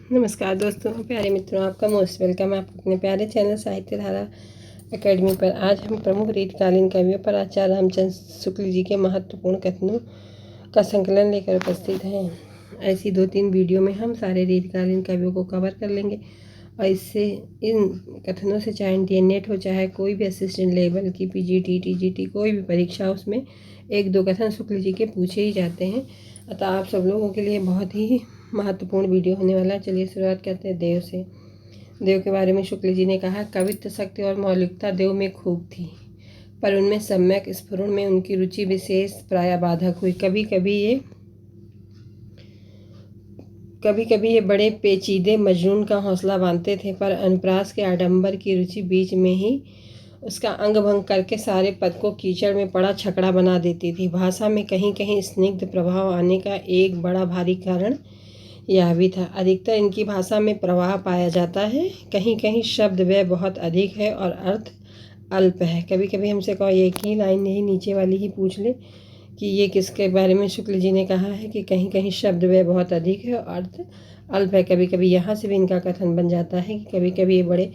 नमस्कार दोस्तों, प्यारे मित्रों, आपका मोस्ट वेलकम है आप अपने प्यारे चैनल साहित्य धारा एकेडमी पर। आज हम प्रमुख रीतकालीन कवियों पर आचार्य रामचंद्र शुक्ल जी के महत्वपूर्ण कथनों का संकलन लेकर उपस्थित हैं। ऐसी 2-3 वीडियो में हम सारे रीतकालीन कवियों को कवर कर लेंगे और इससे इन कथनों से चाहे इंडियन नेट हो चाहे कोई भी असिस्टेंट लेवल की पीजीटी टीजीटी कोई भी परीक्षा, उसमें 1-2 कथन शुक्ल जी के पूछे ही जाते हैं। अतः आप सब लोगों के लिए बहुत ही महत्वपूर्ण वीडियो होने वाला है। चलिए शुरुआत करते हैं देव से। देव के बारे में शुक्ल जी ने कहा, कवित्व शक्ति और मौलिकता देव में खूब थी, पर उनमें सम्यक स्फुरण में उनकी रुचि विशेष प्राय बाधक हुई। कभी कभी ये बड़े पेचीदे मजनून का हौसला बांधते थे, पर अनुप्रास के आडंबर की रुचि बीच में ही उसका अंग भंग करके सारे पद को कीचड़ में पड़ा छकड़ा बना देती थी। भाषा में कहीं कहीं स्निग्ध प्रभाव आने का एक बड़ा भारी कारण यह भी था। अधिकतर इनकी भाषा में प्रवाह पाया जाता है, कहीं कहीं शब्द व्यय बहुत अधिक है और अर्थ अल्प है। कभी कभी हमसे कहो एक ही लाइन नहीं, नीचे वाली ही पूछ ले कि ये किसके बारे में शुक्ल जी ने कहा है कि कहीं कहीं शब्द व्यय बहुत अधिक है और अर्थ अल्प है। कभी कभी यहाँ से भी इनका कथन बन जाता है कि कभी कभी ये बड़े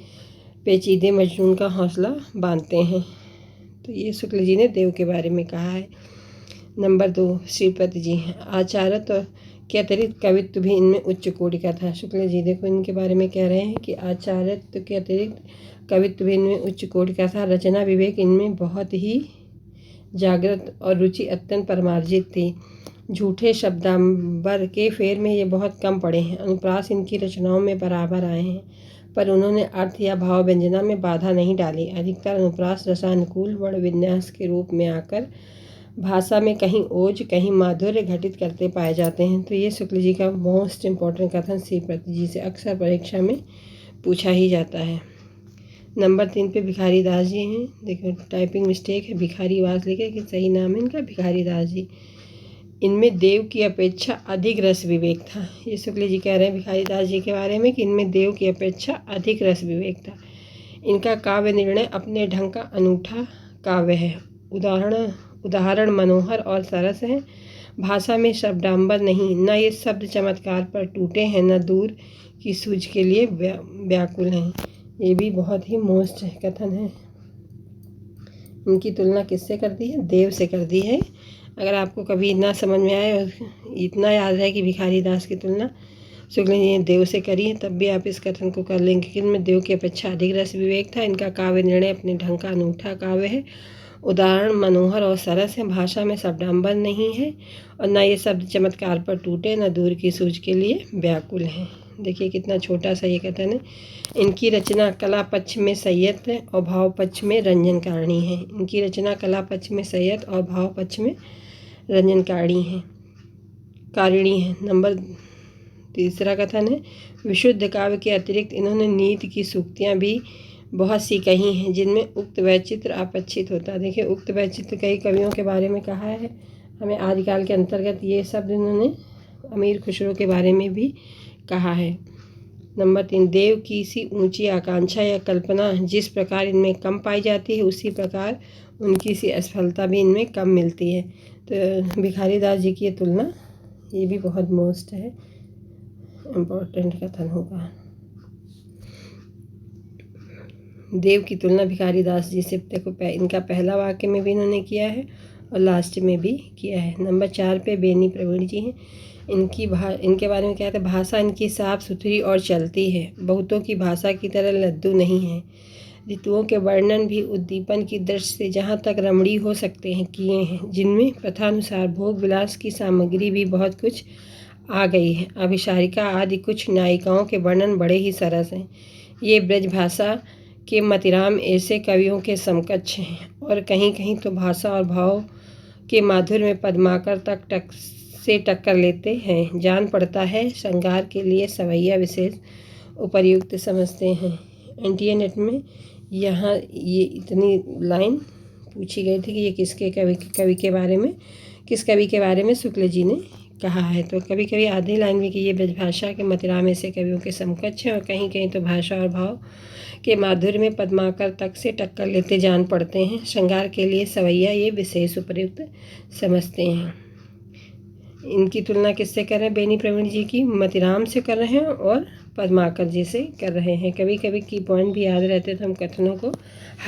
पेचीदे मजनून का हौसला बांधते हैं। तो ये शुक्ल जी ने देव के बारे में कहा है। नंबर 2, श्रीपति जी। आचार्य के अतिरिक्त कवित्व भी इनमें उच्च कोटि का था। शुक्ल जी देखो इनके बारे में कह रहे हैं कि आचार्यत्व के अतिरिक्त कवित्व भी इनमें उच्च कोटि का था। रचना विवेक इनमें बहुत ही जागृत और रुचि अत्यंत परमार्जित थी। झूठे शब्दांबर के फेर में ये बहुत कम पड़े हैं। अनुप्रास इनकी रचनाओं में बराबर आए हैं, पर उन्होंने अर्थ या भाव व्यंजना में बाधा नहीं डाली। अधिकतर अनुप्रास रसानुकूल वर्ण विन्यास के रूप में आकर भाषा में कहीं ओज कहीं माधुर्य घटित करते पाए जाते हैं। तो ये शुक्ल जी का मोस्ट इम्पॉर्टेंट कथन श्रीपति जी से अक्सर परीक्षा में पूछा ही जाता है। नंबर 3 पे भिखारी दास जी हैं। देखो टाइपिंग मिस्टेक है, भिखारी वास लिखे कि सही नाम है इनका भिखारी दास जी। इनमें देव की अपेक्षा अधिक रस विवेक था। ये शुक्ल जी कह रहे हैं भिखारी दास जी के बारे में कि इनमें देव की अपेक्षा अधिक रस विवेक था। इनका काव्य निर्णय अपने ढंग का अनूठा काव्य है। उदाहरण मनोहर और सरस हैं। भाषा में शब्दांबर नहीं, न ये शब्द चमत्कार पर टूटे हैं, न दूर की सूझ के लिए व्याकुल हैं। ये भी बहुत ही मोस्ट कथन है। इनकी तुलना किससे कर दी है? देव से कर दी है। अगर आपको कभी इतना समझ में आए और इतना याद है कि भिखारी दास की तुलना शुक्ल जी ने देव से करी है, तब भी आप इस कथन को कर लेंगे कि इनमें देव की अपेक्षा अधिक रस विवेक था। इनका काव्य निर्णय अपने ढंग का अनूठा काव्य है। उदाहरण मनोहर और सरस है। भाषा में शब्दांबर नहीं है और न ये शब्द चमत्कार पर टूटे, न दूर की सूझ के लिए व्याकुल हैं। देखिए कितना छोटा सा ये कथन है। इनकी रचना कला पक्ष में संयत और भाव पक्ष में रंजनकारिणी है। इनकी रचना कला पक्ष में संयत और भाव पक्ष में रंजनकारिणी है। नंबर 3 कथन है, विशुद्ध काव्य के अतिरिक्त इन्होंने नीति की सूक्तियाँ भी बहुत सी कही हैं, जिनमें उक्त वैचित्र अपक्षित होता है। देखिए उक्त वैचित्र कई कवियों के बारे में कहा है। हमें आदिकाल के अंतर्गत ये शब्द इन्होंने अमीर खुसरो के बारे में भी कहा है। नंबर 3, देव की सी ऊंची आकांक्षा या कल्पना जिस प्रकार इनमें कम पाई जाती है, उसी प्रकार उनकी सी असफलता भी इनमें कम मिलती है। तो भिखारी दास जी की तुलना ये भी बहुत मोस्ट है, इम्पोर्टेंट कथन होगा। देव की तुलना भिखारी दास जी से देखो इनका पहला वाक्य में भी इन्होंने किया है और लास्ट में भी किया है। नंबर 4 पे बेनी प्रवीण जी हैं। इनके बारे में क्या है? भाषा इनकी साफ सुथरी और चलती है, बहुतों की भाषा की तरह लद्दू नहीं है। ऋतुओं के वर्णन भी उद्दीपन की दृष्टि से जहाँ तक रमणीय हो सकते हैं किए हैं, जिनमें प्रथानुसार भोग विलास की सामग्री भी बहुत कुछ आ गई है। अभिसारिका आदि कुछ नायिकाओं के वर्णन बड़े ही सरस हैं। ये ब्रज भाषा के मतिराम ऐसे कवियों के समकक्ष हैं और कहीं कहीं तो भाषा और भाव के माधुर्य में पद्माकर तक से टक्कर लेते हैं। जान पड़ता है श्रृंगार के लिए सवैया विशेष उपयुक्त समझते हैं। इंटरनेट में यहाँ ये इतनी लाइन पूछी गई थी कि ये किस कवि के बारे में शुक्ल जी ने कहा है। तो कभी कभी आधी लाइन में कि ये ब्रजभाषा के मतिराम ऐसे कवियों के समकक्ष हैं और कहीं कहीं तो भाषा और भाव के माधुर्य में पद्माकर तक से टक्कर लेते जान पड़ते हैं। श्रृंगार के लिए सवैया ये विशेष उपयुक्त समझते हैं। इनकी तुलना किससे कर रहे हैं? बेनी प्रवीण जी की मतिराम से कर रहे हैं और पद्माकर जी से कर रहे हैं। कभी कभी की पॉइंट भी याद रहते तो हम कथनों को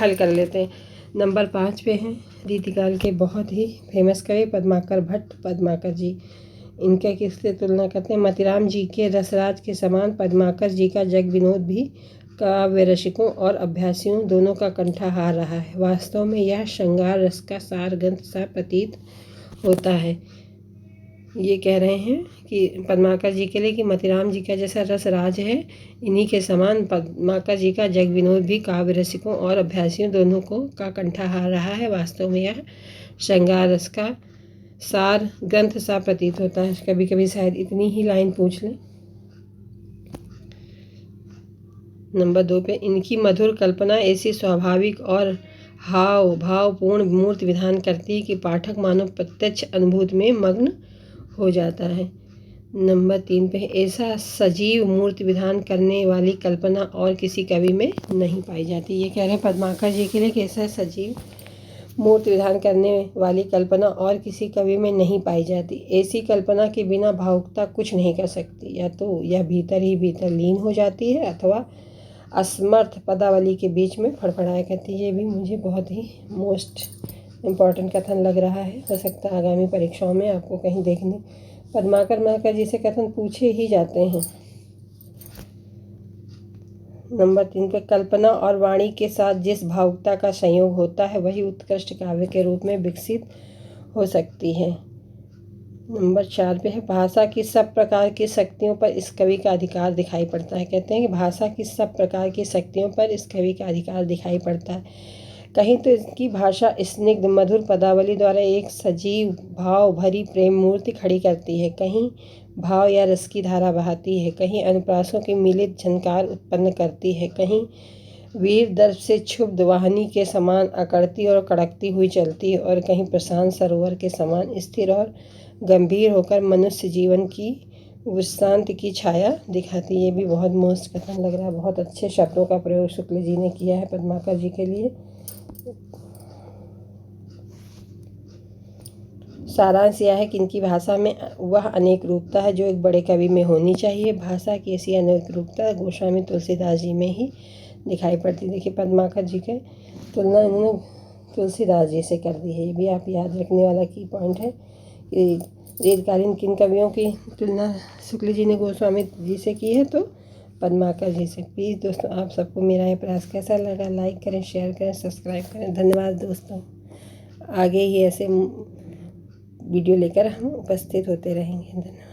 हल कर लेते हैं। नंबर 5 पे हैं रीतिकाल के बहुत ही फेमस कवि पद्माकर भट्ट, पद्माकर जी। इनके किससे तुलना करते हैं? मतिराम जी के रसराज के समान पद्माकर जी का जग विनोद भी काव्य रसिकों और अभ्यासियों दोनों का कंठाहार रहा है। वास्तव में यह श्रृंगार रस का सार ग्रंथ सा प्रतीत होता है। ये कह रहे हैं कि पद्माकर जी के लिए कि मतिराम जी का जैसा रस राज है, इन्हीं के समान पद्माकर जी का जग विनोद भी काव्य रसिकों और अभ्यासियों दोनों को का कंठाहार रहा है। वास्तव में यह श्रृंगार रस का सार ग्रंथ सा प्रतीत होता है। कभी कभी शायद इतनी ही लाइन पूछ लें। नंबर 2 पे इनकी मधुर कल्पना ऐसी स्वाभाविक और हाव भावपूर्ण मूर्ति विधान करती है कि पाठक मानो प्रत्यक्ष अनुभूति में मग्न हो जाता है। नंबर 3 पे ऐसा सजीव मूर्ति विधान करने वाली कल्पना और किसी कवि में नहीं पाई जाती। ये कह रहे हैं पद्माकर जी के लिए कि ऐसा सजीव मूर्ति विधान करने वाली कल्पना और किसी कवि में नहीं पाई जाती। ऐसी कल्पना के बिना भावुकता कुछ नहीं कर सकती। या तो यह भीतर ही भीतर लीन हो जाती है अथवा असमर्थ पदावली के बीच में फड़फड़ाया करती है। ये भी मुझे बहुत ही मोस्ट इम्पॉर्टेंट कथन लग रहा है। हो सकता है आगामी परीक्षाओं में आपको कहीं देखने पद्माकर जी से कथन पूछे ही जाते हैं। नंबर 3 पे कल्पना और वाणी के साथ जिस भावुकता का संयोग होता है वही उत्कृष्ट काव्य के रूप में विकसित हो सकती है। नंबर 4 पे है भाषा की सब प्रकार की शक्तियों पर इस कवि का अधिकार दिखाई पड़ता है। कहते हैं कि भाषा की सब प्रकार की शक्तियों पर इस कवि का अधिकार दिखाई पड़ता है। कहीं तो इसकी भाषा स्निग्ध मधुर पदावली द्वारा एक सजीव भाव भरी प्रेम मूर्ति खड़ी करती है, कहीं भाव या रस की धारा बहाती है, कहीं अनुप्रासों की मिलित झनकार उत्पन्न करती है, कहीं वीर दर्प से क्षुब्ध वाहिनी के समान अकड़ती और कड़कती हुई चलती है और कहीं प्रशांत सरोवर के समान स्थिर और गंभीर होकर मनुष्य जीवन की विश्रांति की छाया दिखाती है। ये भी बहुत मोस्ट कथन लग रहा है। बहुत अच्छे शब्दों का प्रयोग शुक्ल जी ने किया है पद्माकर जी के लिए। सारांश यह है कि इनकी भाषा में वह अनेक रूपता है जो एक बड़े कवि में होनी चाहिए। भाषा की ऐसी अनेक रूपता गोस्वामी तुलसीदास जी में ही दिखाई पड़ती। देखिए पद्माकर जी के तुलना इन्होंने तुलसीदास जी से कर दी है। ये भी आप याद रखने वाला की पॉइंट है कि रीतकालीन किन कवियों की तुलना शुक्ल जी ने गोस्वामी जी से की है, तो पद्माकर जी से। प्लीज़ दोस्तों आप सबको मेरा ये प्रयास कैसा लगा, लाइक करें, शेयर करें, सब्सक्राइब करें। धन्यवाद दोस्तों। आगे ही ऐसे वीडियो लेकर हम उपस्थित होते रहेंगे। धन्यवाद।